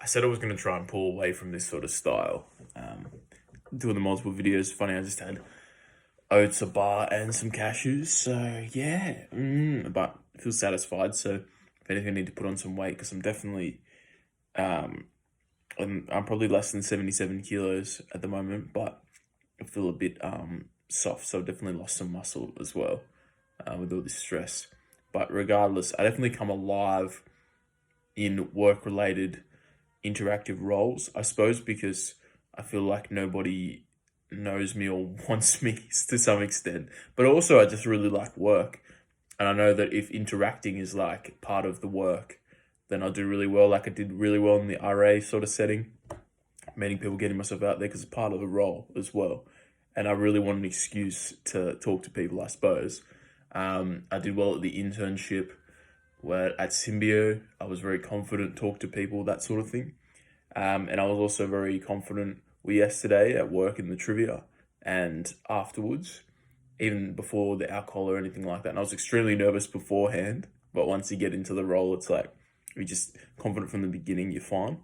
I said I was going to try and pull away from this sort of style. Doing the multiple videos, funny, I just had oats, a bar, and some cashews. So yeah, but I feel satisfied. So if anything, I need to put on some weight because I'm definitely, um, I'm probably less than 77 kilos at the moment, but I feel a bit soft. So I've definitely lost some muscle as well with all this stress. But regardless, I definitely come alive in work related interactive roles, I suppose, because I feel like nobody knows me or wants me to some extent. But also, I just really like work. And I know that if interacting is like part of the work, then I'll do really well. Like I did really well in the RA sort of setting, meeting people, getting myself out there because it's part of the role as well. And I really want an excuse to talk to people, I suppose. I did well at the internship where at Symbio, I was very confident, talk to people, that sort of thing. And I was also very confident yesterday at work in the trivia and afterwards, even before the alcohol or anything like that. And I was extremely nervous beforehand, but once you get into the role, it's like you're just confident from the beginning, you're fine.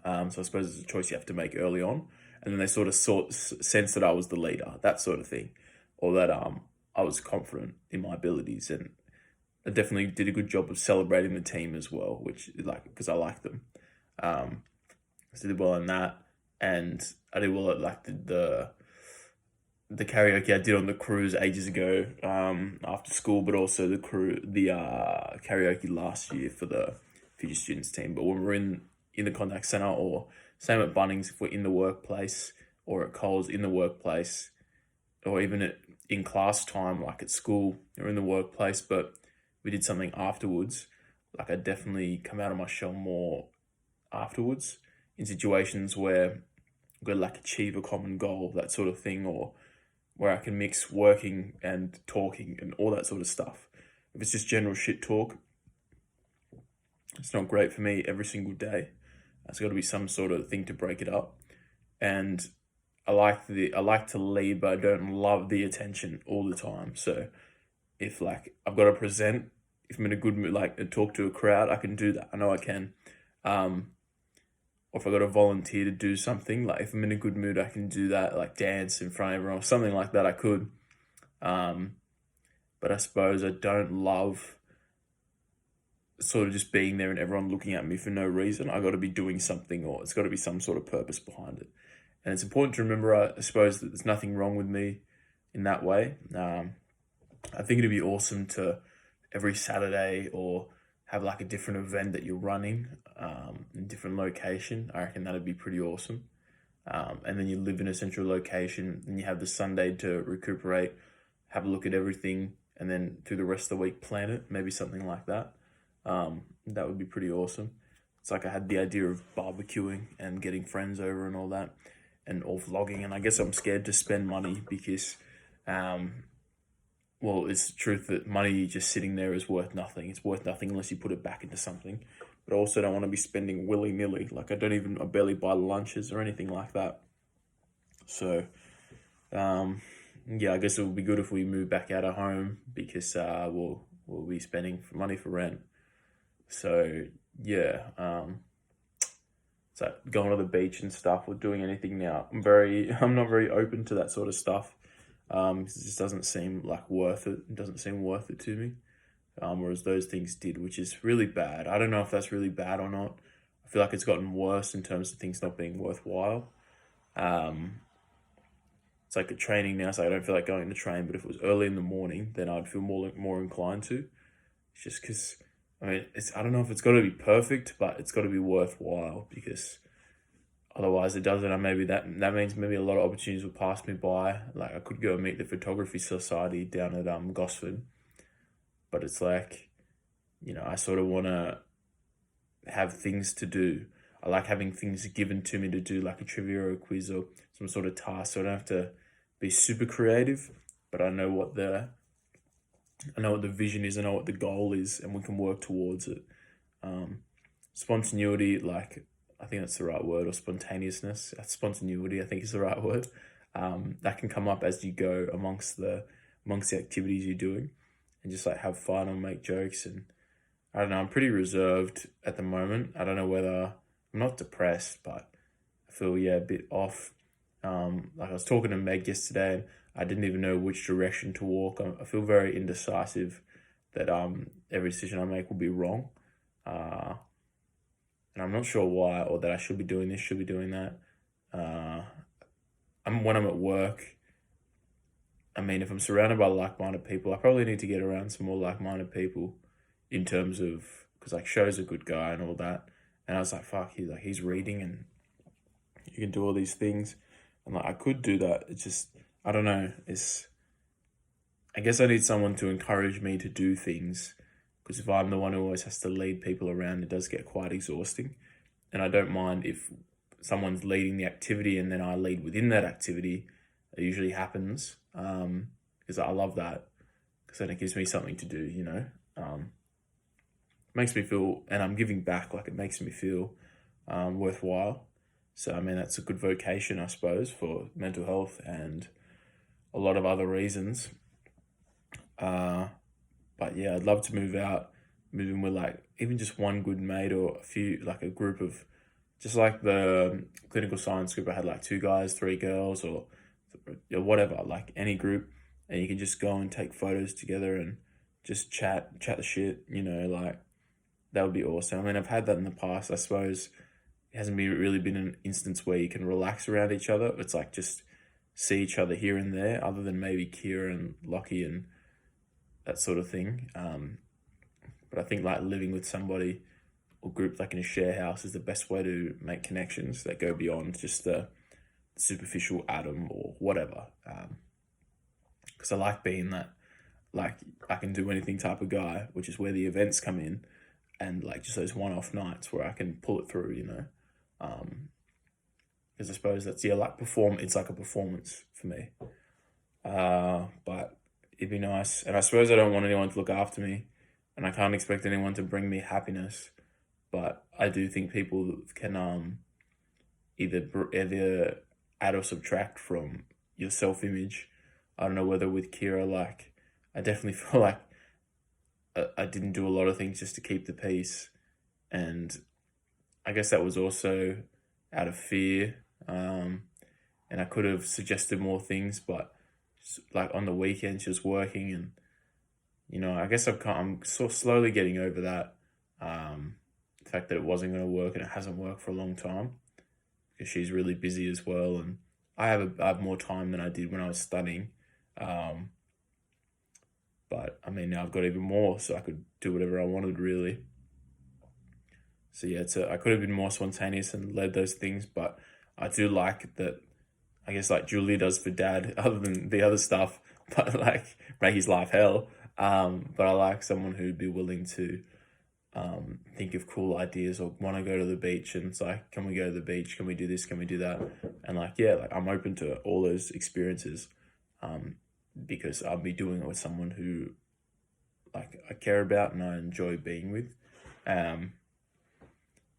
So I suppose it's a choice you have to make early on. And then they sort of sense that I was the leader, that sort of thing, or that I was confident in my abilities, and I definitely did a good job of celebrating the team as well, which like because I like them. So I did well in that, and I did well at like the karaoke I did on the cruise ages ago after school, but also the karaoke last year for the future students team. But when we're in the contact center, or same at Bunnings, if we're in the workplace, or at Coles in the workplace, or even in class time, like at school or in the workplace, but we did something afterwards, like I definitely come out of my shell more afterwards in situations where we've got to like achieve a common goal, that sort of thing, or where I can mix working and talking and all that sort of stuff. If it's just general shit talk, it's not great for me every single day. There's got to be some sort of thing to break it up. And I like to lead, but I don't love the attention all the time. So if like I've got to present, if I'm in a good mood, like and talk to a crowd, I can do that. I know I can. Or if I got to volunteer to do something, like if I'm in a good mood, I can do that, like dance in front of everyone, or something like that. I could. But I suppose I don't love sort of just being there and everyone looking at me for no reason. I got to be doing something, or it's got to be some sort of purpose behind it. And it's important to remember, I suppose, that there's nothing wrong with me in that way. I think it'd be awesome to every Saturday or have like a different event that you're running in a different location. I reckon that'd be pretty awesome. And then you live in a central location and you have the Sunday to recuperate, have a look at everything, and then through the rest of the week plan it, maybe something like that. That would be pretty awesome. It's like I had the idea of barbecuing and getting friends over and all that, and all vlogging. And I guess I'm scared to spend money because, well, it's the truth that money just sitting there is worth nothing. It's worth nothing unless you put it back into something. But I also don't want to be spending willy-nilly. Like I barely buy lunches or anything like that. So, yeah, I guess it would be good if we move back out of home because we'll be spending money for rent. So yeah, so going to the beach and stuff or doing anything now, I'm not very open to that sort of stuff. It just doesn't seem like worth it. It doesn't seem worth it to me. Whereas those things did, which is really bad. I don't know if that's really bad or not. I feel like it's gotten worse in terms of things not being worthwhile. It's like a training now, so I don't feel like going to train. But if it was early in the morning, then I'd feel more inclined to. It's just because I don't know if it's got to be perfect, but it's got to be worthwhile because otherwise it doesn't. And maybe that means maybe a lot of opportunities will pass me by. Like I could go meet the photography society down at Gosford, but it's like, I sort of want to have things to do. I like having things given to me to do, like a trivia or a quiz or some sort of task. So I don't have to be super creative, but I know what the vision is, I know what the goal is, and we can work towards it. Spontaneity, like I think that's the right word, or spontaneousness. Spontaneity, I think is the right word. That can come up as you go amongst the activities you're doing, and just like have fun and make jokes. And I don't know, I'm pretty reserved at the moment. I don't know whether I'm not depressed, but I feel, yeah, a bit off. Like I was talking to Meg yesterday, and I didn't even know which direction to walk. I feel very indecisive that every decision I make will be wrong. Uh, and I'm not sure why, or that I should be doing this, should be doing that. Uh, when I'm at work, I mean, if I'm surrounded by like-minded people, I probably need to get around some more like-minded people in terms of, because like Show's a good guy and all that. And I was like, fuck, he's reading and you can do all these things. And like, I could do that. It's just, I don't know. I guess I need someone to encourage me to do things, because if I'm the one who always has to lead people around, it does get quite exhausting. And I don't mind if someone's leading the activity and then I lead within that activity. It usually happens, because I love that, because then it gives me something to do, you know. Makes me feel, and I'm giving back, like it makes me feel worthwhile. So, I mean, that's a good vocation, I suppose, for mental health and a lot of other reasons. But yeah, I'd love to move out, move in with like even just one good mate or a few, like a group of, just like the clinical science group. I had like 2 guys, 3 girls, or whatever, like any group, and you can just go and take photos together and just chat the shit, you know, like that would be awesome. I mean, I've had that in the past. I suppose it hasn't really been an instance where you can relax around each other. It's like just see each other here and there, other than maybe Kira and Lockie and that sort of thing. But I think like living with somebody or group like in a share house is the best way to make connections that go beyond just the superficial atom or whatever. Because I like being that, like I can do anything type of guy, which is where the events come in, and like just those one-off nights where I can pull it through, you know. Because I suppose that's, yeah, like it's like a performance for me. But it'd be nice, and I suppose I don't want anyone to look after me, and I can't expect anyone to bring me happiness. But I do think people can either add or subtract from your self-image. I don't know whether with Kira, like I definitely feel like I didn't do a lot of things just to keep the peace, and I guess that was also out of fear. And I could have suggested more things, but like on the weekend she was working, and you know, I guess I'm sort of slowly getting over that. The fact that it wasn't going to work, and it hasn't worked for a long time, because she's really busy as well, and I have more time than I did when I was studying. But I mean, now I've got even more, so I could do whatever I wanted, really. So yeah, I could have been more spontaneous and led those things, but I do like that. I guess like Julie does for Dad, other than the other stuff, but like make his life hell. But I like someone who'd be willing to think of cool ideas or want to go to the beach, and it's like, can we go to the beach? Can we do this? Can we do that? And like, yeah, like I'm open to all those experiences, because I'll be doing it with someone who like I care about and I enjoy being with.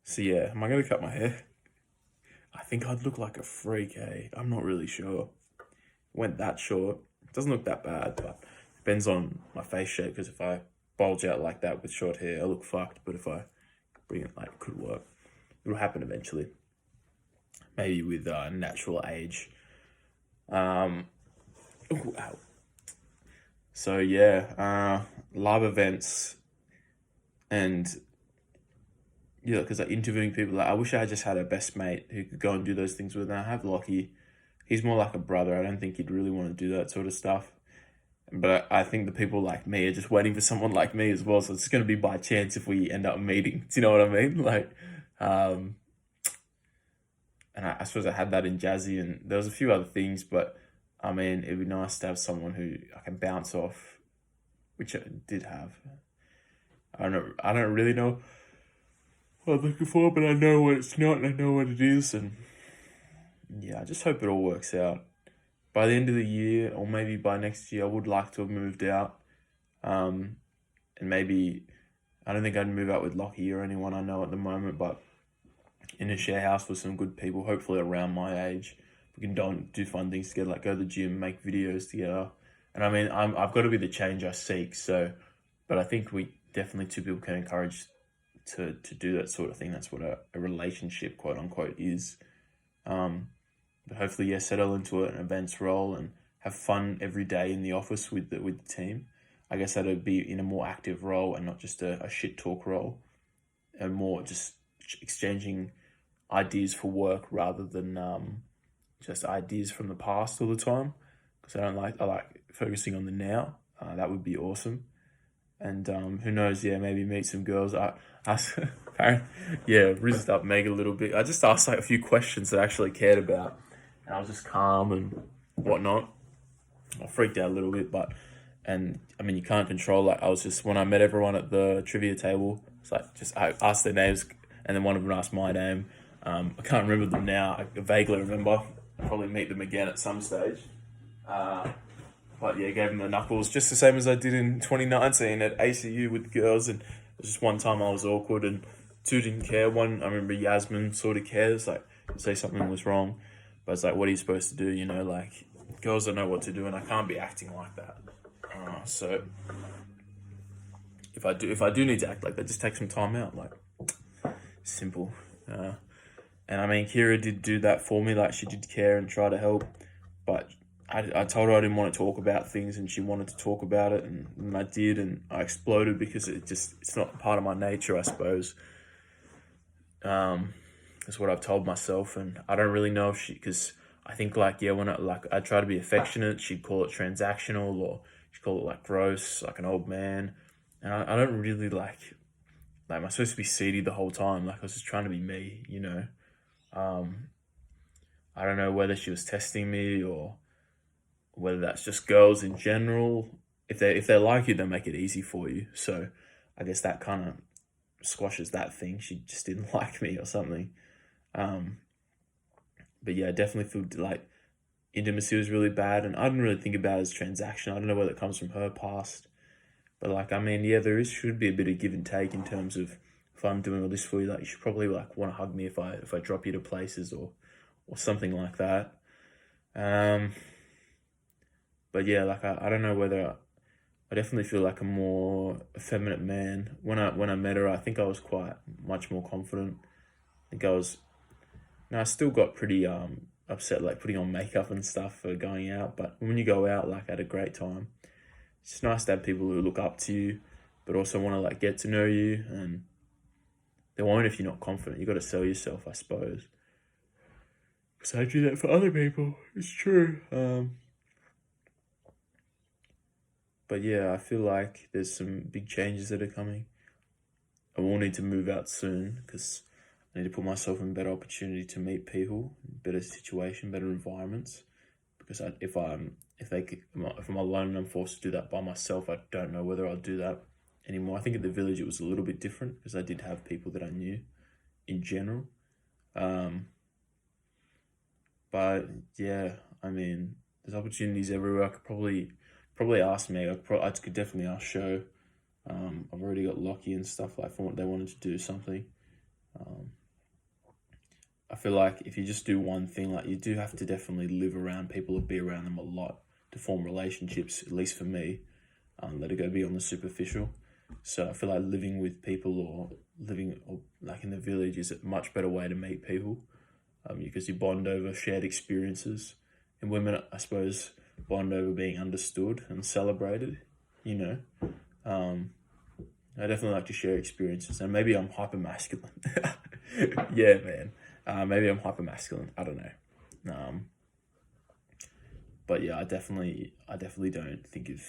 So yeah, am I gonna cut my hair? I think I'd look like a freak, eh? I'm not really sure. Went that short. It doesn't look that bad, but depends on my face shape, because if I bulge out like that with short hair, I look fucked. But if I bring it, like, it could work. It'll happen eventually. Maybe with natural age. Ooh, ow. So yeah, live events, and yeah, because like interviewing people, like I wish I just had a best mate who could go and do those things with. And I have Lockie. He's more like a brother. I don't think he'd really want to do that sort of stuff. But I think the people like me are just waiting for someone like me as well. So it's going to be by chance if we end up meeting. Do you know what I mean? Like, and I suppose I had that in Jazzy, and there was a few other things. But I mean, it'd be nice to have someone who I can bounce off, which I did have. I don't really know what I'm looking for, but I know what it's not, and I know what it is, and yeah, I just hope it all works out. By the end of the year, or maybe by next year, I would like to have moved out. And maybe, I don't think I'd move out with Lockie or anyone I know at the moment, but in a share house with some good people, hopefully around my age. We can do fun things together, like go to the gym, make videos together. And I mean, I've got to be the change I seek, so, but I think we definitely two people can encourage to do that sort of thing. That's what a relationship, quote unquote, is. But hopefully, yeah, settle into an events role and have fun every day in the office with the team. I guess that'd be in a more active role and not just a shit talk role, and more just exchanging ideas for work rather than just ideas from the past all the time. Because I like focusing on the now. That would be awesome. And who knows? Yeah, maybe meet some girls. Yeah, rizzed up Meg a little bit. I just asked like a few questions that I actually cared about, and I was just calm and whatnot. I freaked out a little bit, and I mean, you can't control. Like, I was just, when I met everyone at the trivia table, it's like I asked their names, and then one of them asked my name. I can't remember them now. I vaguely remember. I'll probably meet them again at some stage. But yeah, gave them the knuckles, just the same as I did in 2019 at ACU with the girls. And it was just one time I was awkward and two didn't care. One, I remember Yasmin sort of cares, like, say something was wrong. But it's like, what are you supposed to do? You know, like, girls don't know what to do, and I can't be acting like that. So if I do need to act like that, just take some time out. Like, simple. And I mean, Kira did do that for me. Like, she did care and try to help, but I told her I didn't want to talk about things, and she wanted to talk about it, and I did, and I exploded because it's not part of my nature, I suppose. That's what I've told myself, and I don't really know if because I think like, yeah, when I try to be affectionate, she'd call it transactional, or she'd call it like gross, like an old man, and I don't really like am I supposed to be seedy the whole time? Like, I was just trying to be me, you know. I don't know whether she was testing me or whether that's just girls in general. If they like you, they make it easy for you. So I guess that kind of squashes that thing. She just didn't like me or something. But yeah, I definitely feel like intimacy was really bad, and I didn't really think about it as transaction. I don't know whether it comes from her past, but like, I mean, yeah, should be a bit of give and take in terms of, if I'm doing all this for you, like, you should probably like want to hug me if I drop you to places or something like that. But yeah, like, I don't know whether I definitely feel like a more effeminate man. When I met her, I think I was quite much more confident. I think I was. Now I still got pretty upset, like putting on makeup and stuff for going out. But when you go out, like, at a great time, it's nice to have people who look up to you, but also want to like get to know you, and they won't if you're not confident. You got to sell yourself, I suppose. Because I do that for other people. It's true. But yeah, I feel like there's some big changes that are coming. I will need to move out soon because I need to put myself in a better opportunity to meet people, better situation, better environments. Because if I'm alone and I'm forced to do that by myself, I don't know whether I'll do that anymore. I think at the village it was a little bit different because I did have people that I knew in general. But yeah, I mean, there's opportunities everywhere. I could probably ask me. I could definitely ask Show. I've already got Lockie and stuff like for what they wanted to do something. I feel like if you just do one thing, like, you do have to definitely live around people or be around them a lot to form relationships, at least for me. Let it go beyond the superficial. So I feel like living with people or like in the village is a much better way to meet people, because you bond over shared experiences. And women, I suppose, bond over being understood and celebrated, you know. I definitely like to share experiences, and maybe I'm hyper masculine. Yeah, man. Maybe I'm hyper masculine. I don't know. But yeah, I definitely don't think of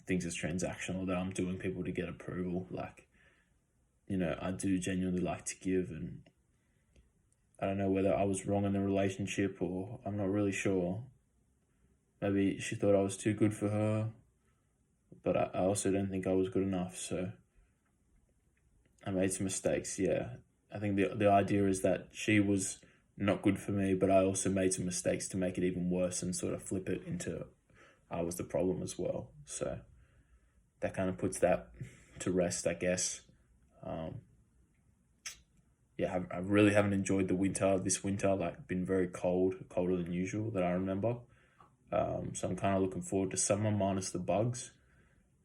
things as transactional, that I'm doing people to get approval. Like, you know, I do genuinely like to give, and I don't know whether I was wrong in the relationship, or I'm not really sure. Maybe she thought I was too good for her, but I also don't think I was good enough. So I made some mistakes. Yeah, I think the idea is that she was not good for me, but I also made some mistakes to make it even worse and sort of flip it into I was the problem as well. So that kind of puts that to rest, I guess. Yeah, I really haven't enjoyed the winter. This winter, like, been very cold, colder than usual that I remember. So I'm kind of looking forward to summer minus the bugs.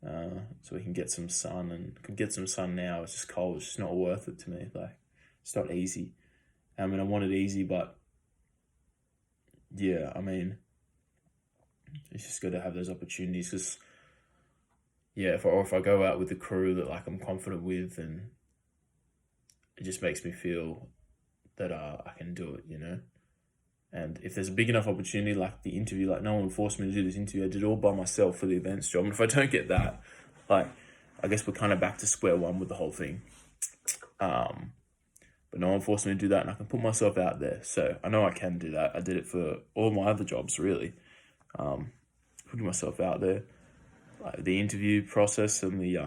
so we can get some sun, and could get some sun now. It's just cold. It's just not worth it to me. Like, it's not easy. I mean, I want it easy, but yeah, I mean, it's just good to have those opportunities. Because yeah, if I go out with the crew that like I'm confident with, and it just makes me feel that I can do it, you know. And if there's a big enough opportunity, like the interview, like no one forced me to do this interview. I did it all by myself for the events job. And if I don't get that, like, I guess we're kind of back to square one with the whole thing. But no one forced me to do that, and I can put myself out there. So I know I can do that. I did it for all my other jobs, really. Putting myself out there. Like the interview process and the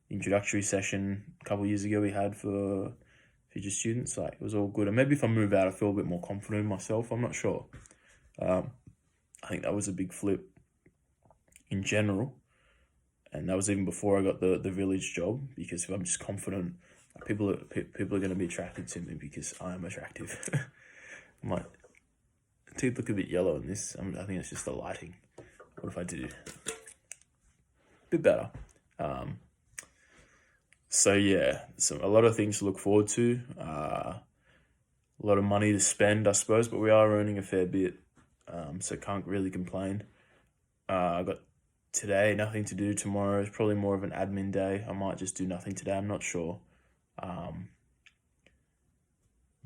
introductory session a couple of years ago we had for future students, like, it was all good. And maybe if I move out, I feel a bit more confident in myself. I'm not sure. I think that was a big flip in general. And that was even before I got the village job, because if I'm just confident, people are going to be attracted to me because I am attractive. My teeth look a bit yellow in this. I think it's just the lighting. What if I do? A bit better. So yeah, a lot of things to look forward to. A lot of money to spend, I suppose, but we are earning a fair bit, so can't really complain. I got today, nothing to do. Tomorrow is probably more of an admin day. I might just do nothing today. I'm not sure.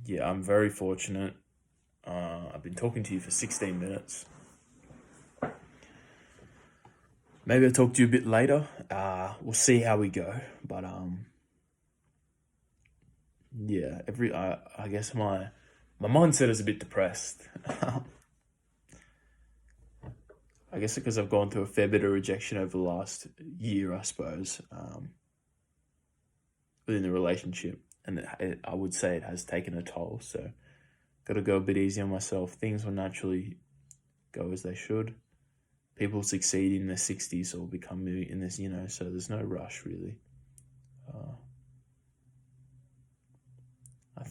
Yeah, I'm very fortunate. I've been talking to you for 16 minutes. Maybe I'll talk to you a bit later. We'll see how we go. But yeah, I guess my mindset is a bit depressed. I guess because I've gone through a fair bit of rejection over the last year, I suppose, within the relationship, and I would say it has taken a toll. So, got to go a bit easy on myself. Things will naturally go as they should. People succeed in their 60s or become in this, you know, so there's no rush really. I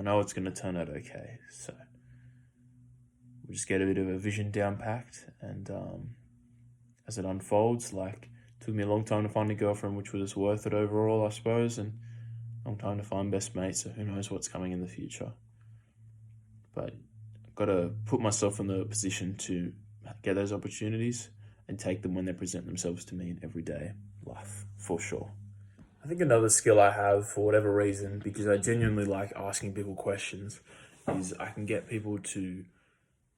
know it's gonna turn out okay. So we'll just get a bit of a vision down packed, and as it unfolds, like, it took me a long time to find a girlfriend, which was worth it overall, I suppose, and a long time to find best mates, so who knows what's coming in the future. But got to put myself in the position to get those opportunities and take them when they present themselves to me in everyday life, for sure. I think another skill I have, for whatever reason, because I genuinely like asking people questions, is I can get people to,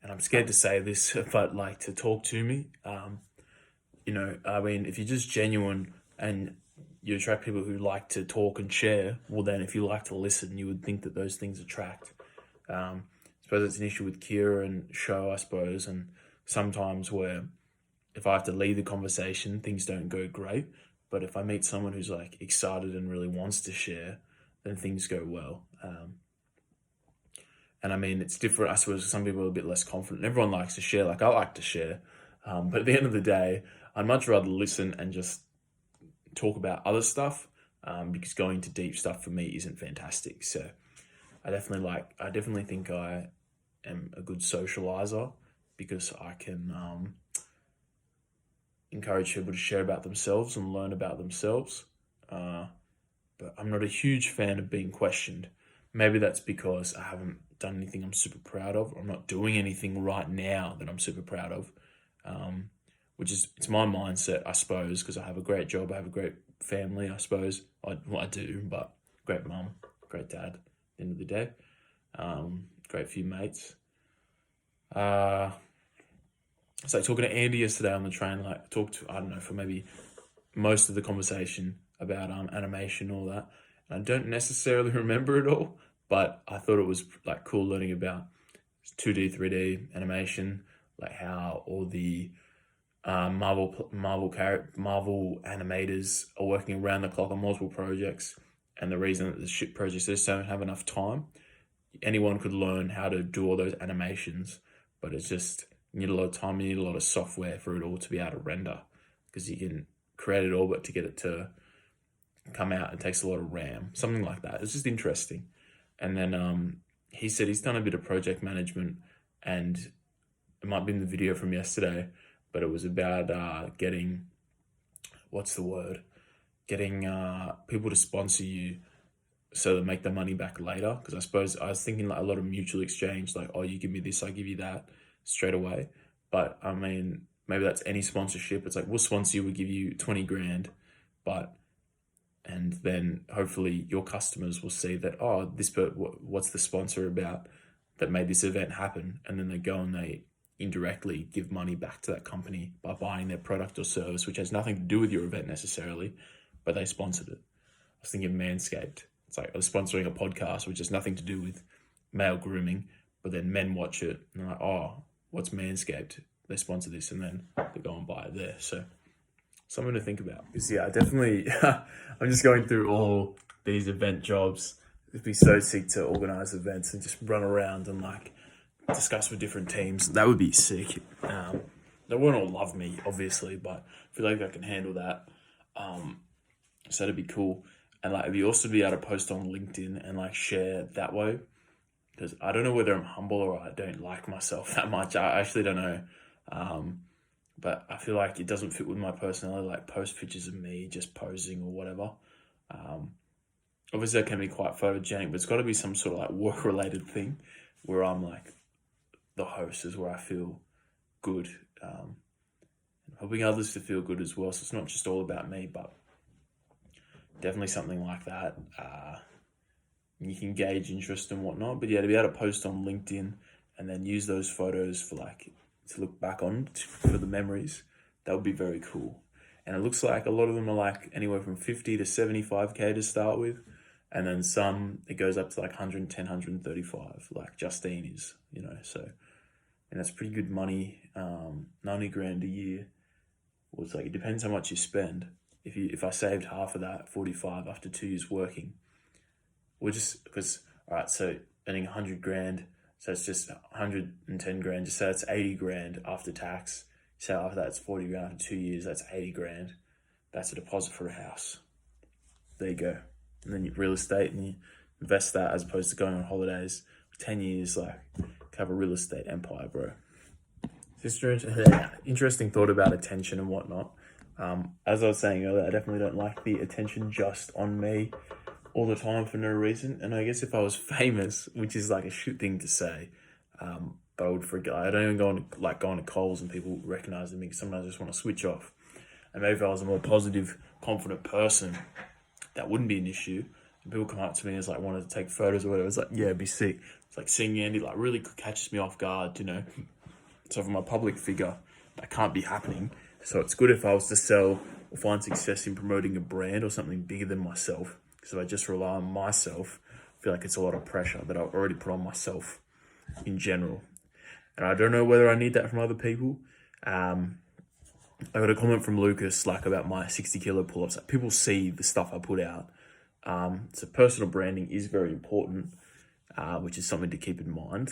and I'm scared to say this, but like, to talk to me. You know, I mean, if you're just genuine and you attract people who like to talk and share, well then if you like to listen, you would think that those things attract. I suppose it's an issue with Kira and Show, I suppose, and sometimes where if I have to lead the conversation, things don't go great. But if I meet someone who's like excited and really wants to share, then things go well. And I mean, it's different. I suppose some people are a bit less confident. Everyone likes to share, like I like to share. But at the end of the day, I'd much rather listen and just talk about other stuff, because going to deep stuff for me isn't fantastic. So I definitely think I am a good socializer, because I can encourage people to share about themselves and learn about themselves. But I'm not a huge fan of being questioned. Maybe that's because I haven't done anything I'm super proud of. I'm not doing anything right now that I'm super proud of, it's my mindset, I suppose, because I have a great job, I have a great family, I suppose. I do, but great mum, great dad, at the end of the day. Great few mates. It's like talking to Andy yesterday on the train, like I don't know, for maybe most of the conversation about animation, all that. And I don't necessarily remember it all, but I thought it was like cool learning about 2D, 3D animation, like how all the Marvel animators are working around the clock on multiple projects, and the reason that the ship projects just don't have enough time. Anyone could learn how to do all those animations, but it's just, you need a lot of time, you need a lot of software for it all to be able to render, because you can create it all, but to get it to come out, it takes a lot of RAM, something like that. It's just interesting. And then he said he's done a bit of project management, and it might be in the video from yesterday, but it was about getting, getting people to sponsor you so they make the money back later. Because I suppose I was thinking like a lot of mutual exchange, like, oh, you give me this, I give you that straight away. But I mean, maybe that's any sponsorship. It's like, we'll sponsor you, we'll give you 20 grand, and then hopefully your customers will see that, oh, what's the sponsor about that made this event happen? And then they go and they indirectly give money back to that company by buying their product or service, which has nothing to do with your event necessarily, but they sponsored it. I was thinking of Manscaped. It's like they're sponsoring a podcast, which has nothing to do with male grooming, but then men watch it and they're like, oh, what's Manscaped? They sponsor this, and then they go and buy it there. So something to think about. Because yeah, I definitely, I'm just going through all these event jobs. It'd be so sick to organize events and just run around and like discuss with different teams. That would be sick. They won't all love me, obviously, but I feel like I can handle that. So that'd be cool. And like, we also be able to post on LinkedIn and like share that way. Because I don't know whether I'm humble or I don't like myself that much. I actually don't know. But I feel like it doesn't fit with my personality, like post pictures of me just posing or whatever. Obviously, I can be quite photogenic, but it's got to be some sort of like work-related thing where I'm like the host, is where I feel good. Helping others to feel good as well. So it's not just all about me, but definitely something like that. You can gauge interest and whatnot. But yeah, to be able to post on LinkedIn and then use those photos for like to look back on for the memories, that would be very cool. And it looks like a lot of them are like anywhere from 50 to 75k to start with, and then some it goes up to like 110, 135, like Justine is, so, and that's pretty good money. 90 grand a year. Well, it's like, it depends how much you spend. If I saved half of that, 45 after 2 years working, all right, so earning 100 grand, so it's just 110 grand, just say it's 80 grand after tax. So after that, it's 40 grand after 2 years, that's 80 grand. That's a deposit for a house. There you go. And then you real estate and you invest that as opposed to going on holidays. 10 years, like, have a real estate empire, bro. Just interesting thought about attention and whatnot. As I was saying earlier, I definitely don't like the attention just on me all the time for no reason. And I guess if I was famous, which is like a shit thing to say, but I would forget. I don't even go on to Coles and people recognizing me, because sometimes I just want to switch off. And maybe if I was a more positive, confident person, that wouldn't be an issue. And people come up to me and like wanted to take photos or whatever. It's like, yeah, it'd be sick. It's like seeing Andy like really catches me off guard, So from a public figure, that can't be happening. So it's good if I was to sell or find success in promoting a brand or something bigger than myself. Because if I just rely on myself, I feel like it's a lot of pressure that I've already put on myself in general. And I don't know whether I need that from other people. I got a comment from Lucas like about my 60 kilo pull-ups. Like, people see the stuff I put out. So personal branding is very important, which is something to keep in mind.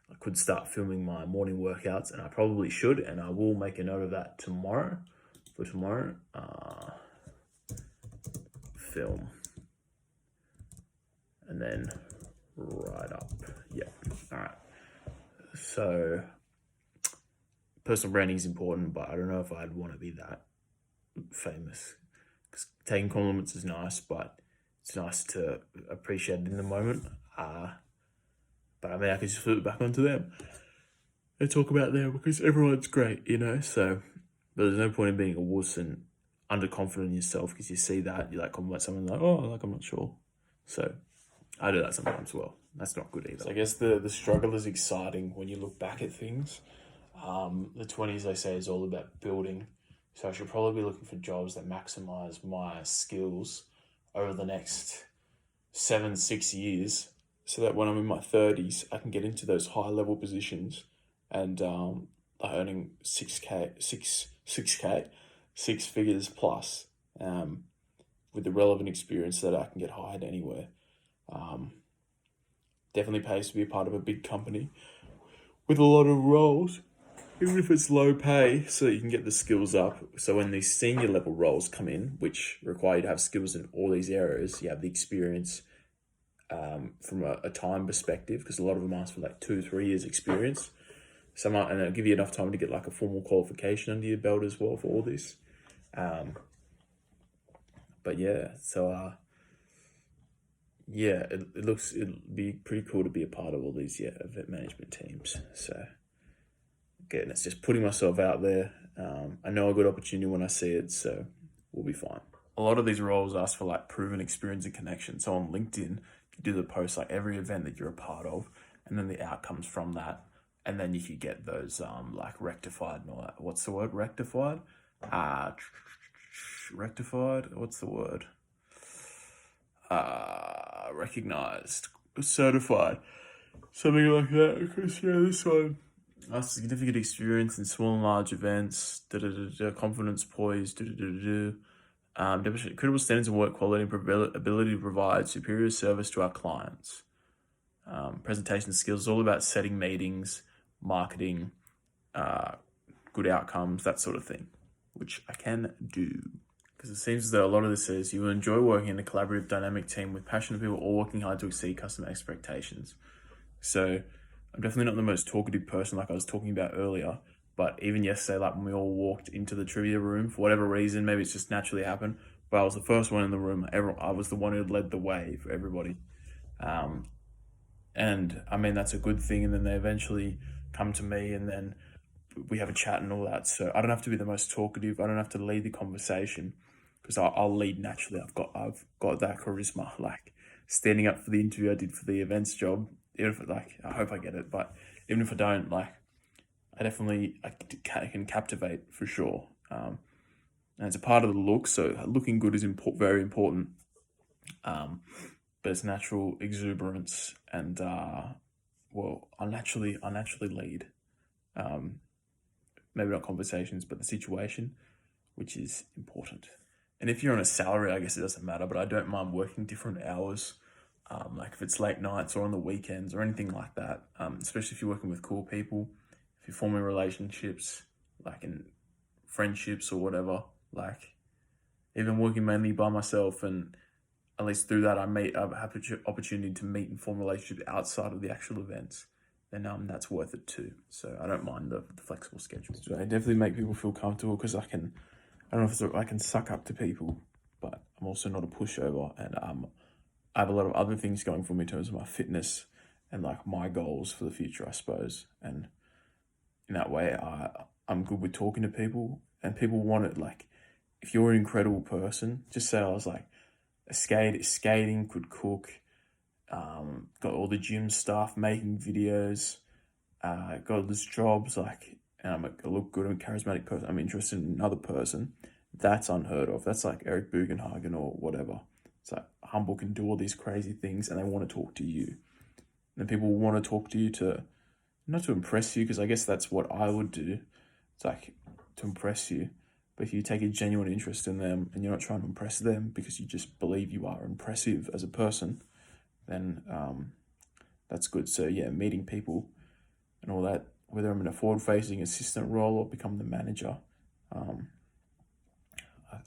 I could start filming my morning workouts, and I probably should, and I will make a note of that tomorrow. For tomorrow, film, and then write up. Yeah, all right. So personal branding is important, but I don't know if I'd want to be that famous. Because taking compliments is nice, but it's nice to appreciate it in the moment. But I mean, I could just flip it back onto them and talk about them because everyone's great, So, but there's no point in being a wuss and underconfident in yourself, because you see that, you like compliment someone like, oh, like I'm not sure. So I do that sometimes. Well, that's not good either. So I guess the struggle is exciting when you look back at things. The 20s, they say, is all about building. So I should probably be looking for jobs that maximize my skills over the next 6 years, so that when I'm in my 30s, I can get into those high level positions and earning 6 figures plus, with the relevant experience that I can get hired anywhere. Definitely pays to be a part of a big company with a lot of roles, even if it's low pay, so that you can get the skills up. So when these senior level roles come in, which require you to have skills in all these areas, you have the experience from a time perspective, because a lot of them ask for like 2-3 years experience. and it'll give you enough time to get like a formal qualification under your belt as well for all this. But yeah, so yeah, it'd be pretty cool to be a part of all these event management teams. So again, it's just putting myself out there. I know a good opportunity when I see it, so we'll be fine. A lot of these roles ask for like proven experience and connection. So on LinkedIn, you do the post like every event that you're a part of, and then the outcomes from that, and then you could get those like rectified and all that. What's the word? Rectified? Rectified? What's the word? Recognized, certified, something like that. Because yeah, this one, significant experience in small and large events, confidence poised, demonstrate credible standards of work quality and ability to provide superior service to our clients. Presentation skills is all about setting meetings, marketing, good outcomes, that sort of thing, which I can do. Because it seems as though a lot of this says you will enjoy working in a collaborative, dynamic team with passionate people all working hard to exceed customer expectations. So I'm definitely not the most talkative person like I was talking about earlier, but even yesterday, like when we all walked into the trivia room, for whatever reason, maybe it's just naturally happened, but I was the first one in the room. I was the one who led the way for everybody. And I mean, that's a good thing. And then they eventually come to me and then we have a chat and all that. So I don't have to be the most talkative. I don't have to lead the conversation because I'll lead naturally. I've got that charisma, like standing up for the interview I did for the events job. Even if I hope I get it, but even if I don't, like, I can captivate for sure. And it's a part of the look. So looking good is very important. But it's natural exuberance and well, I naturally lead. Maybe not conversations, but the situation, which is important. And if you're on a salary, I guess it doesn't matter, but I don't mind working different hours. Like if it's late nights or on the weekends or anything like that, especially if you're working with cool people, if you're forming relationships, like in friendships or whatever, like even working mainly by myself, and at least through that I have an opportunity to meet and form relationships outside of the actual events, then that's worth it too. So I don't mind the flexible schedule. So I definitely make people feel comfortable because I don't know if I can suck up to people, but I'm also not a pushover, and I have a lot of other things going for me in terms of my fitness and like my goals for the future, I suppose. And in that way, I'm good with talking to people, and people want it. Like, if you're an incredible person, just say I was like skating, could cook, got all the gym stuff, making videos, got all these jobs, like, and I look good, I'm a charismatic person, I'm interested in another person. That's unheard of. That's like Eric Bugenhagen or whatever. It's like Humble can do all these crazy things and they want to talk to you. And people want to talk to you not to impress you, because I guess that's what I would do. It's like to impress you. But if you take a genuine interest in them and you're not trying to impress them because you just believe you are impressive as a person, then that's good. So yeah, meeting people and all that, whether I'm in a forward-facing assistant role or become the manager,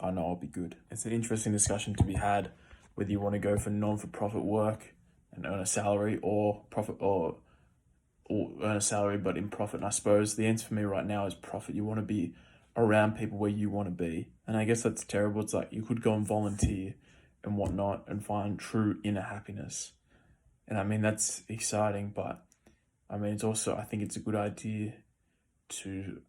I know I'll be good. It's an interesting discussion to be had, whether you want to go for non-for-profit work and earn a salary, or earn a salary but in profit. And I suppose the answer for me right now is profit. You want to be around people where you want to be. And I guess that's terrible. It's like you could go and volunteer and whatnot and find true inner happiness. And I mean, that's exciting, but I mean, it's also, I think it's a good idea to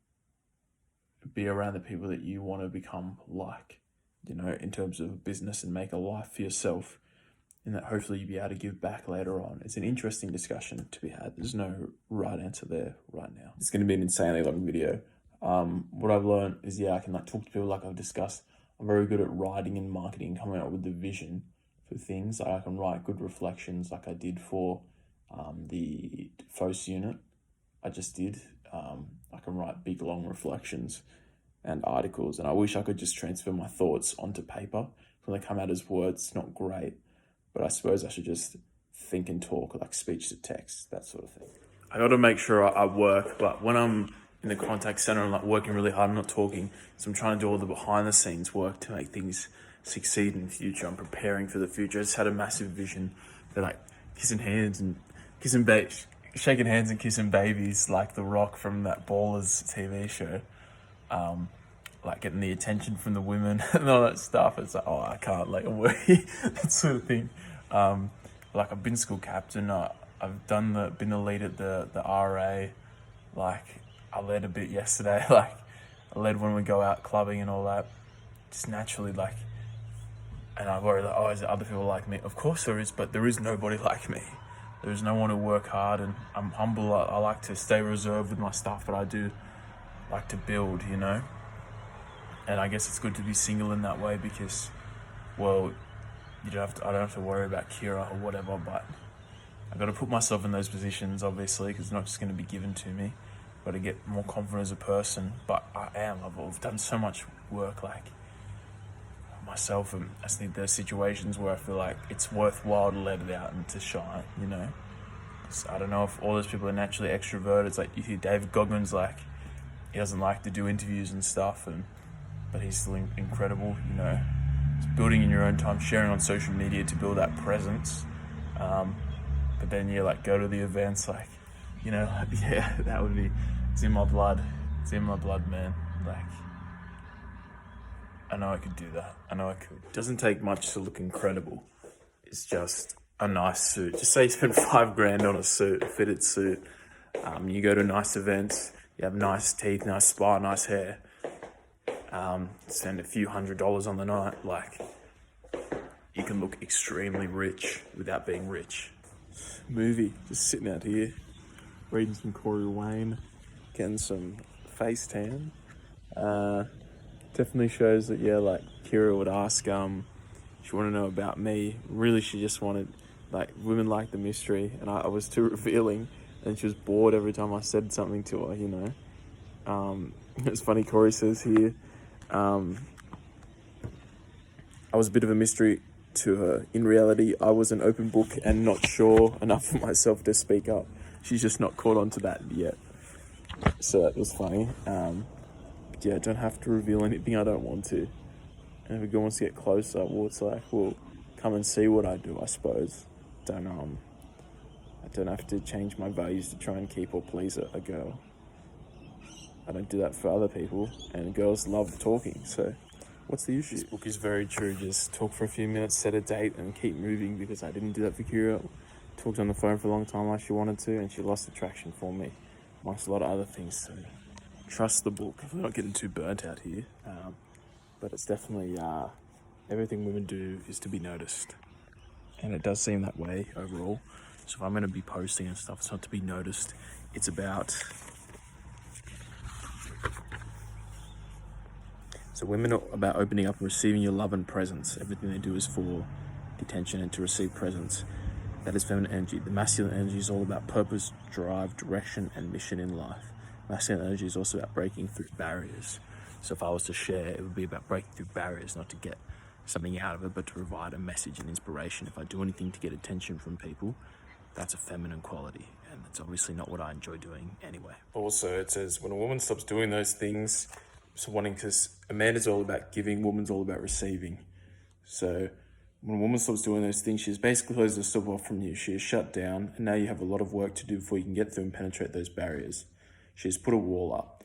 be around the people that you want to become like, in terms of business, and make a life for yourself, and that hopefully you'll be able to give back later on. It's an interesting discussion to be had. There's no right answer there right now. It's going to be an insanely long video. What I've learned is, I can like talk to people like I've discussed. I'm very good at writing and marketing, coming up with the vision for things. Like I can write good reflections like I did for the FOS unit I just did. I can write big long reflections and articles, and I wish I could just transfer my thoughts onto paper. When they come out as words, it's not great, but I suppose I should just think and talk, like speech to text, that sort of thing. I got to make sure I work, but when I'm in the contact center, I'm like working really hard, I'm not talking, so I'm trying to do all the behind the scenes work to make things succeed in the future. I'm preparing for the future. I just had a massive vision that like kissing hands and shaking hands and kissing babies like The Rock from that Ballers TV show. Like getting the attention from the women and all that stuff. It's like, oh, I can't, like, I'm working, that sort of thing. Like, I've been school captain. I've been the lead at the RA. Like, I led a bit yesterday. Like, I led when we go out clubbing and all that. Just naturally, like, and I worry that, oh, is there other people like me? Of course there is, but there is nobody like me. There is no one who work hard, and I'm humble. I like to stay reserved with my stuff, but I do like to build, you know? And I guess it's good to be single in that way because, well, I don't have to worry about Kira or whatever, but I got to put myself in those positions, obviously, because it's not just going to be given to me. Got to get more confident as a person, but I've done so much work, like, myself, and I just think there's situations where I feel like it's worthwhile to let it out and to shine, you know? 'Cause I don't know if all those people are naturally extroverted. It's like, you hear David Goggins, like, he doesn't like to do interviews and stuff, but he's still incredible, you know? It's building in your own time, sharing on social media to build that presence. But then you, like, go to the events, like, you know, yeah, that would be, it's in my blood. It's in my blood, man. Like, I know I could do that. I know I could. It doesn't take much to look incredible. It's just a nice suit. Just say you spend $5,000 on a suit, a fitted suit. You go to nice events, you have nice teeth, nice spa, nice hair. Spend a few $100s on the night. Like, you can look extremely rich without being rich. Movie, just sitting out here, reading some Corey Wayne, getting some face tan. Definitely shows that, yeah, like, Kira would ask, she wanted to know about me. Really, she just wanted, like, women like the mystery, and I was too revealing, and she was bored every time I said something to her, you know. It's funny, Corey says here, I was a bit of a mystery to her. In reality, I was an open book and not sure enough of myself to speak up. She's just not caught on to that yet. So that was funny. Yeah, I don't have to reveal anything I don't want to. And if a girl wants to get closer, well, it's like, well, come and see what I do, I suppose. I don't have to change my values to try and keep or please a girl. I don't do that for other people, and girls love talking, so what's the issue? This book is very true. Just talk for a few minutes, set a date, and keep moving, because I didn't do that for Kira. Talked on the phone for a long time like she wanted to, and she lost attraction for me, amongst a lot of other things, so trust the book. We're not getting too burnt out here, but it's definitely, everything women do is to be noticed, and it does seem that way overall. So if I'm going to be posting and stuff, it's not to be noticed, it's about... So women are about opening up and receiving your love and presence. Everything they do is for attention and to receive presence. That is feminine energy. The masculine energy is all about purpose, drive, direction, and mission in life. Masculine energy is also about breaking through barriers. So if I was to share, it would be about breaking through barriers, not to get something out of it, but to provide a message and inspiration. If I do anything to get attention from people, that's a feminine quality, and that's obviously not what I enjoy doing anyway. Also, it says when a woman stops doing those things, so because a man is all about giving, woman's all about receiving. So when a woman stops doing those things, she's basically closed the stop off from you. She is shut down, and now you have a lot of work to do before you can get through and penetrate those barriers. She has put a wall up.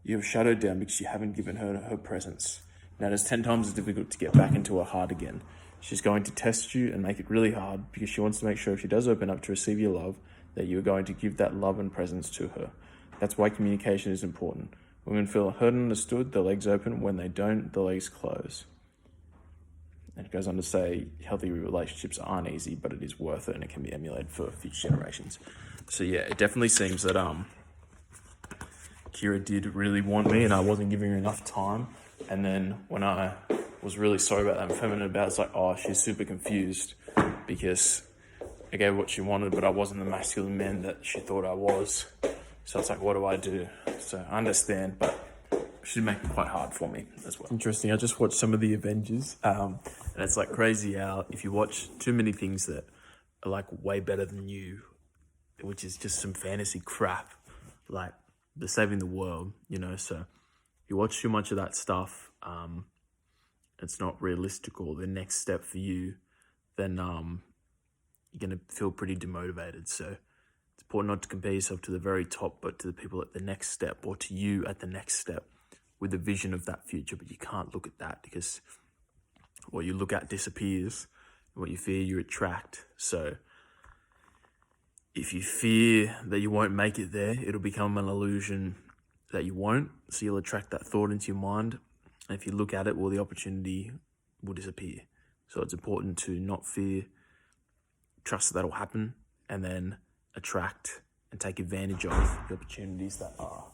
You have shut her down because you haven't given her her presence. Now it is 10 times as difficult to get back into her heart again. She's going to test you and make it really hard, because she wants to make sure if she does open up to receive your love, that you are going to give that love and presence to her. That's why communication is important. Women feel heard and understood, the legs open. When they don't, the legs close. And it goes on to say, healthy relationships aren't easy, but it is worth it, and it can be emulated for future generations. So yeah, it definitely seems that Kira did really want me, and I wasn't giving her enough time. And then when I was really sorry about that and feminine about it, it's like, oh, she's super confused because I gave her what she wanted, but I wasn't the masculine man that she thought I was. So it's like, what do I do? So I understand, but she did make it quite hard for me as well. Interesting. I just watched some of the Avengers, and it's like crazy how if you watch too many things that are like way better than you, which is just some fantasy crap, like they're saving the world, you know. So if you watch too much of that stuff, it's not realistic or the next step for you, then you're gonna feel pretty demotivated. So it's important not to compare yourself to the very top, but to the people at the next step, or to you at the next step with the vision of that future. But you can't look at that, because what you look at disappears. What you fear, you attract. So if you fear that you won't make it there, it'll become an illusion that you won't. So you'll attract that thought into your mind. And if you look at it, well, the opportunity will disappear. So it's important to not fear, trust that'll happen, and then attract and take advantage of the opportunities that are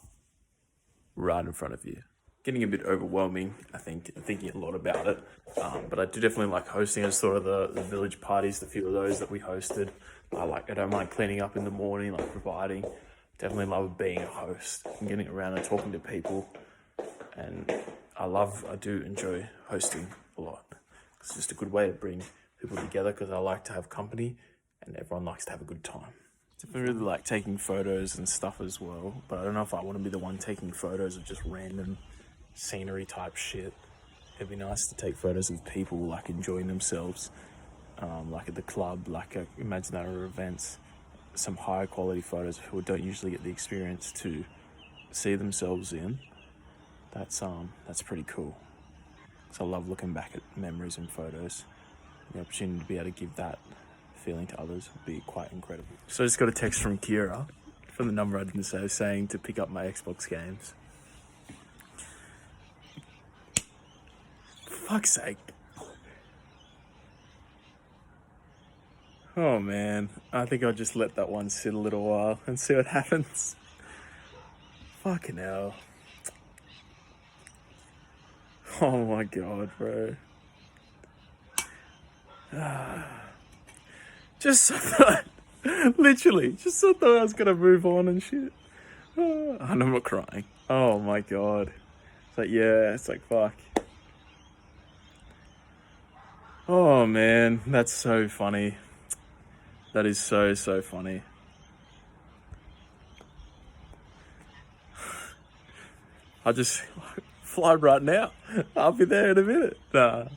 right in front of you. Getting a bit overwhelming, I think, and thinking a lot about it. But I do definitely like hosting. I just thought of the village parties, the few of those that we hosted. I don't mind cleaning up in the morning, like providing. Definitely love being a host and getting around and talking to people. And I do enjoy hosting a lot. It's just a good way to bring people together, because I like to have company and everyone likes to have a good time. I really like taking photos and stuff as well, but I don't know if I want to be the one taking photos of just random scenery type shit. It'd be nice to take photos of people like enjoying themselves, like at the club, like imagine that at events, some higher quality photos of who don't usually get the experience to see themselves in. That's pretty cool. So I love looking back at memories and photos. The opportunity to be able to give that feeling to others would be quite incredible. So I just got a text from Kira, from the number I didn't say, saying to pick up my Xbox games. Fuck's sake. Oh man, I think I'll just let that one sit a little while and see what happens. Fucking hell. Oh my god, bro. Just thought, literally, just thought I was gonna move on and shit. And I'm not crying. Oh my god. It's like, yeah, it's like, fuck. Oh man, that's so funny. That is so funny. I'll just fly right now. I'll be there in a minute. Nah,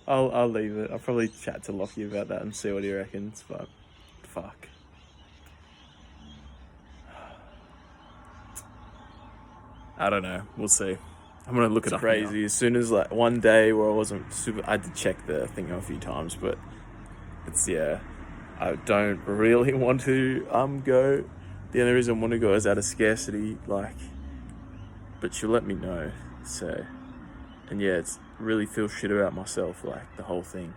I'll leave it. I'll probably chat to Lockie about that and see what he reckons, but fuck. I don't know. We'll see. I'm gonna look at it crazy. As soon as like one day where I wasn't super, I had to check the thing a few times, but it's, yeah, I don't really want to go. The only reason I want to go is out of scarcity, like, but she'll let me know. So, and yeah, it's really feel shit about myself, like the whole thing.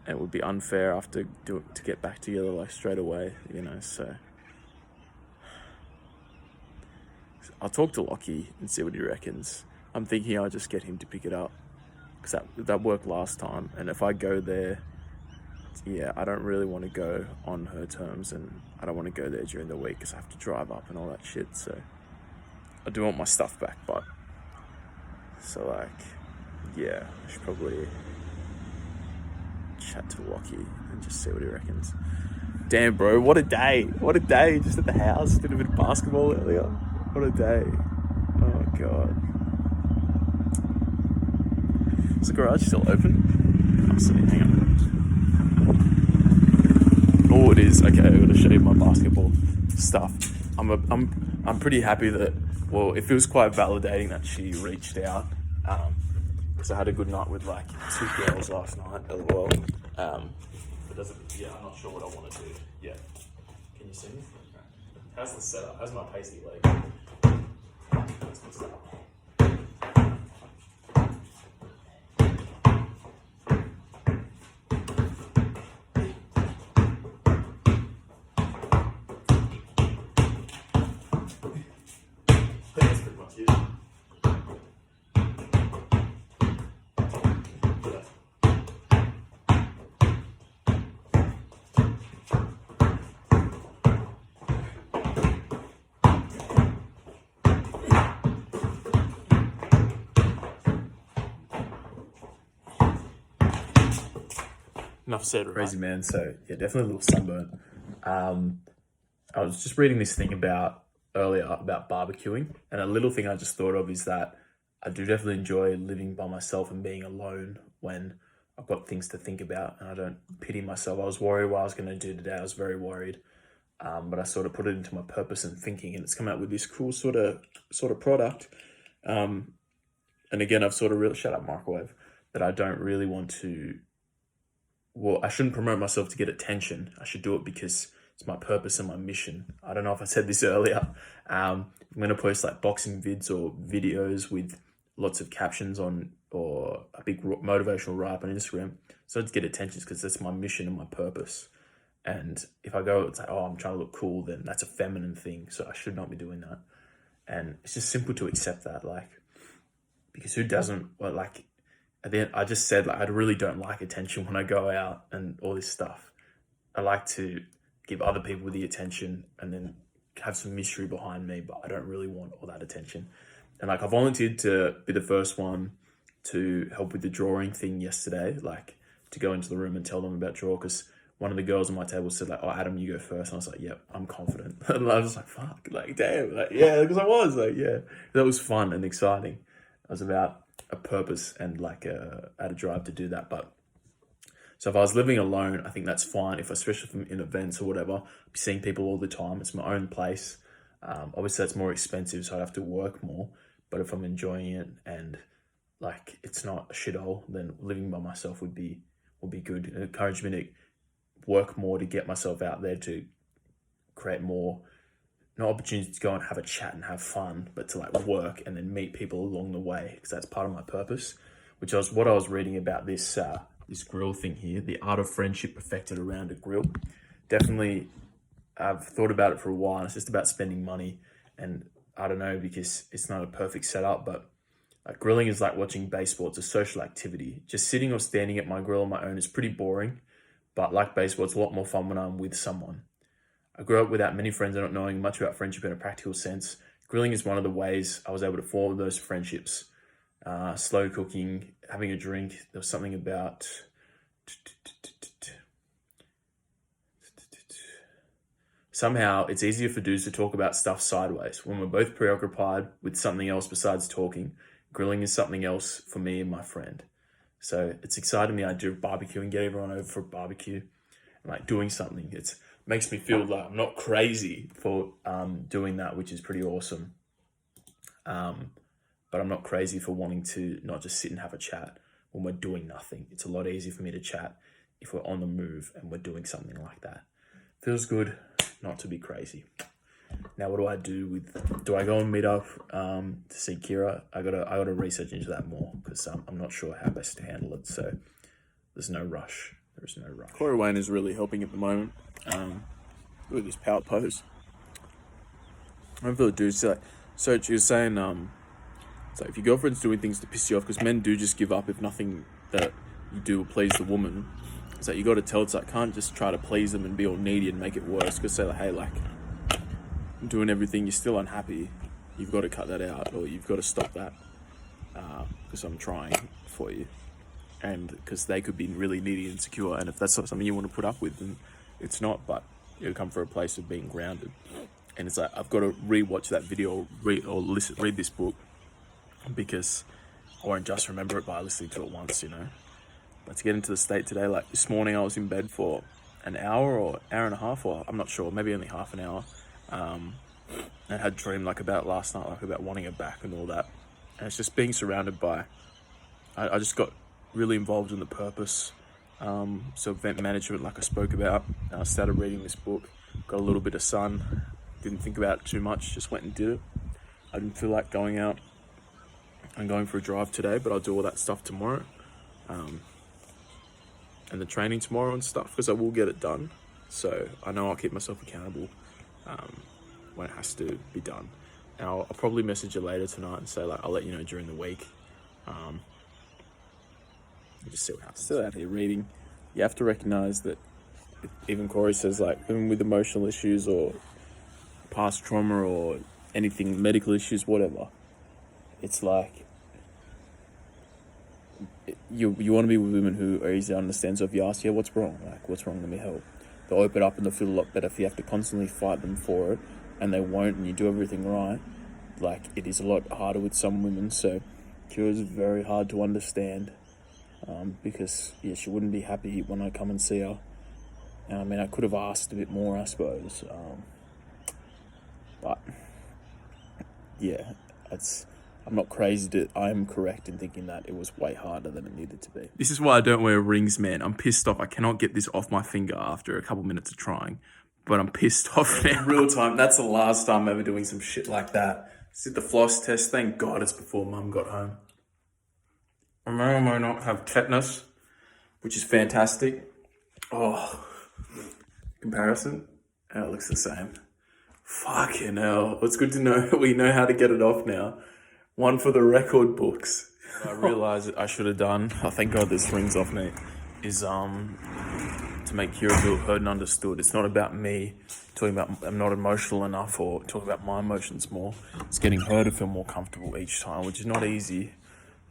It would be unfair after to get back together like straight away, you know. So I'll talk to Lockie and see what he reckons. I'm thinking I'll just get him to pick it up, because that worked last time. And if I go there, yeah, I don't really want to go on her terms, and I don't want to go there during the week because I have to drive up and all that shit. So I do want my stuff back, but so like, yeah, I should probably chat to Lockie and just see what he reckons. Damn, bro, what a day! What a day! Just at the house, did a bit of basketball earlier. What a day! Oh god. Is the garage still open? I'll see. Hang on. Oh, it is. Okay, I'm gonna show you my basketball stuff. I'm pretty happy that. Well, it feels quite validating that she reached out. Because I had a good night with like 2 girls last night as well. It doesn't. Yeah, I'm not sure what I want to do yet. Can you see me? How's the setup? How's my pasty leg? That's good stuff. That's pretty much it. Enough said, right? Crazy, man. So yeah, definitely a little sunburn. I was just reading this thing earlier about barbecuing, and a little thing I just thought of is that I do definitely enjoy living by myself and being alone when I've got things to think about, and I don't pity myself. I was worried what I was going to do today. I was very worried, but I sort of put it into my purpose and thinking, and it's come out with this cool sort of product. And again, I've sort of really shut up microwave that I don't really want to. Well, I shouldn't promote myself to get attention. I should do it because it's my purpose and my mission. I don't know if I said this earlier. I'm going to post like boxing vids or videos with lots of captions on, or a big motivational write-up on Instagram. So to get attention, because that's my mission and my purpose. And if I go, it's like, oh, I'm trying to look cool, then that's a feminine thing. So I should not be doing that. And it's just simple to accept that, like, because who doesn't, well, like, at the end, I just said, like, I really don't like attention when I go out and all this stuff. I like to give other people the attention and then have some mystery behind me, but I don't really want all that attention. And like, I volunteered to be the first one to help with the drawing thing yesterday, like to go into the room and tell them about draw, because one of the girls on my table said like, oh, Adam, you go first. And I was like, yep, I'm confident. And I was like, fuck, like, damn, like, yeah, because I was like, yeah, that was fun and exciting. It was about a purpose and like had a drive to do that. But so if I was living alone, I think that's fine. If especially if I'm in events or whatever, I'd be seeing people all the time. It's my own place. Obviously that's more expensive, so I'd have to work more. But if I'm enjoying it and like it's not a shithole, then living by myself would be good. It encouraged me to work more to get myself out there, to create more, not opportunities to go and have a chat and have fun, but to like work and then meet people along the way, because that's part of my purpose, which was what I was reading about this this grill thing here, the art of friendship perfected around a grill. Definitely, I've thought about it for a while, and it's just about spending money. And I don't know, because it's not a perfect setup, but like grilling is like watching baseball. It's a social activity. Just sitting or standing at my grill on my own is pretty boring, but like baseball, it's a lot more fun when I'm with someone. I grew up without many friends and not knowing much about friendship in a practical sense. Grilling is one of the ways I was able to form those friendships. Slow cooking, having a drink. There was something about somehow it's easier for dudes to talk about stuff sideways when we're both preoccupied with something else besides talking. Grilling is something else for me and my friend. So it's exciting, the idea of barbecuing, get everyone over for a barbecue and like doing something. It makes me feel like I'm not crazy for doing that, which is pretty awesome. But I'm not crazy for wanting to not just sit and have a chat when we're doing nothing. It's a lot easier for me to chat if we're on the move and we're doing something like that. Feels good not to be crazy. Now, what do I go and meet up to see Kira? I gotta research into that more, because I'm not sure how best to handle it. So there's no rush. There is no rush. Corey Wayne is really helping at the moment. Look at this power pose. I feel it, dude. So she was saying, so if your girlfriend's doing things to piss you off, because men do just give up if nothing that you do will please the woman. It's like you got to tell, it's like, can't just try to please them and be all needy and make it worse. Because say like, hey, like, I'm doing everything, you're still unhappy. You've got to cut that out, or you've got to stop that, because I'm trying for you. And because they could be really needy and insecure, and if that's not something you want to put up with, then it's not. But you come from a place of being grounded. And it's like, I've got to re-watch that video, read this book, because I won't just remember it by listening to it once, you know. But to get into the state today, like this morning I was in bed for an hour or hour and a half, or I'm not sure, maybe only half an hour. And I had a dream like about last night, like about wanting it back and all that. And it's just being surrounded by, I just got really involved in the purpose. So event management, like I spoke about, I started reading this book, got a little bit of sun, didn't think about it too much, just went and did it. I didn't feel like going out and going for a drive today, but I'll do all that stuff tomorrow. And the training tomorrow and stuff, because I will get it done. So I know I'll keep myself accountable when it has to be done. And I'll probably message you later tonight and say, like, I'll let you know during the week. Just see what happens. Still out here reading. You have to recognize that even Corey says, like, even with emotional issues or past trauma or anything, medical issues, whatever, it's like, you want to be with women who are easy to understand. So if you ask, yeah, what's wrong? Like, what's wrong? Let me help. They'll open up and they'll feel a lot better. If you have to constantly fight them for it and they won't, and you do everything right, like, it is a lot harder with some women. So Kira's very hard to understand. because yeah, she wouldn't be happy when I come and see her. And I mean, I could have asked a bit more, I suppose. But yeah, I'm not crazy I am correct in thinking that it was way harder than it needed to be. This is why I don't wear rings, man. I'm pissed off. I cannot get this off my finger after a couple minutes of trying. But I'm pissed off now. Real time. That's the last time I'm ever doing some shit like that. Did the floss test. Thank God it's before Mum got home. I may or may not have tetanus, which is fantastic. Oh, comparison. Oh, it looks the same. Fucking hell. It's good to know we know how to get it off now. One for the record books. I realised that I should have done, oh, thank God this ring's off me, is to make Kira feel heard and understood. It's not about me talking about I'm not emotional enough or talking about my emotions more. It's getting her to feel more comfortable each time, which is not easy.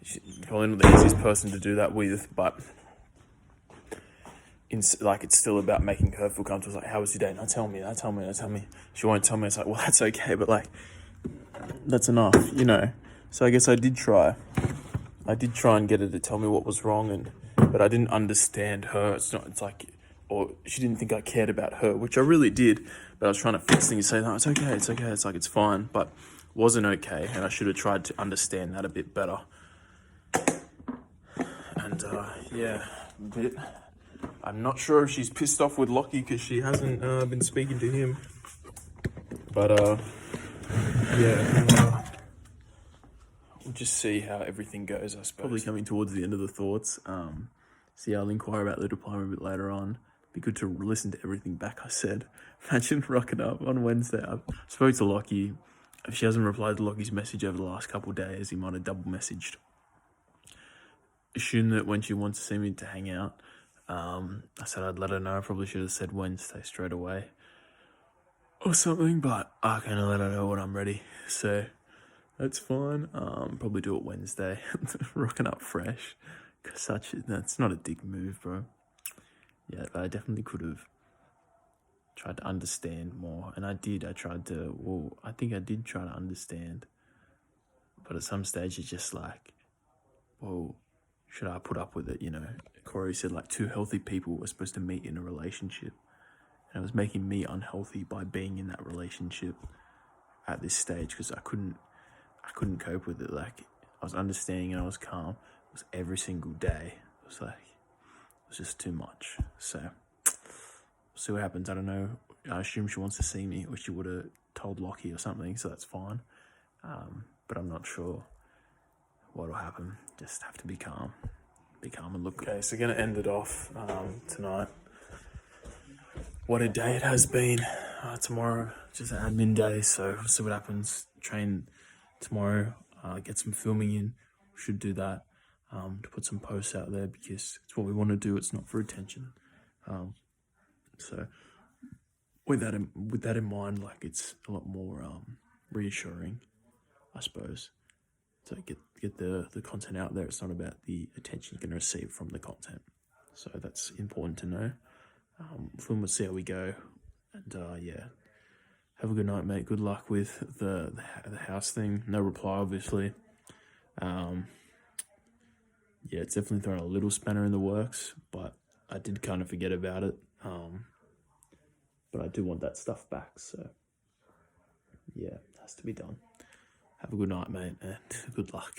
She's probably not the easiest person to do that with, but it's still about making her feel comfortable. It's like, how was your day? Now tell me. She won't tell me. It's like, well, that's okay, but like, that's enough, you know. So I guess I did try and get her to tell me what was wrong, but I didn't understand her. Or she didn't think I cared about her, which I really did. But I was trying to fix things, say, no, it's okay. It's like, it's fine, but it wasn't okay. And I should have tried to understand that a bit better. And yeah, a bit. I'm not sure if she's pissed off with Lockie because she hasn't been speaking to him. But yeah, we'll just see how everything goes, I suppose. Probably coming towards the end of the thoughts. See, I'll inquire about the diploma a bit later on. Be good to listen to everything back I said. Imagine rocking up on Wednesday. I spoke to Lockie. If she hasn't replied to Lockie's message over the last couple of days, he might have double messaged. Assume that when she wants to see me to hang out, I said I'd let her know. I probably should have said Wednesday straight away or something, but I kind of let her know when I'm ready. So that's fine. Probably do it Wednesday. Rocking up fresh. That's not a dick move, bro. Yeah, but I definitely could have tried to understand more. And I did. I think I did try to understand. But at some stage, it's just like, whoa, should I put up with it, you know? Corey said like 2 healthy people were supposed to meet in a relationship. And it was making me unhealthy by being in that relationship at this stage because I couldn't cope with it. Like, I was understanding and I was calm. It was every single day. It was just too much. So we'll see what happens. I don't know. I assume she wants to see me, or she would have told Lockie or something, so that's fine. But I'm not sure what'll happen. Just have to be calm. Be calm and look. Okay, so gonna end it off tonight. What a day it has been. Tomorrow, just an admin day, so we'll see what happens. Train tomorrow, get some filming in. Should do that to put some posts out there because it's what we want to do. It's not for attention. So with that in mind, like, it's a lot more reassuring, I suppose, to get the content out there. It's not about the attention you can receive from the content. So that's important to know. We'll see how we go. And yeah, have a good night, mate. Good luck with the house thing. No reply, obviously. Yeah, it's definitely thrown a little spanner in the works, but I did kind of forget about it. But I do want that stuff back, so yeah, it has to be done. Have a good night, mate, and good luck.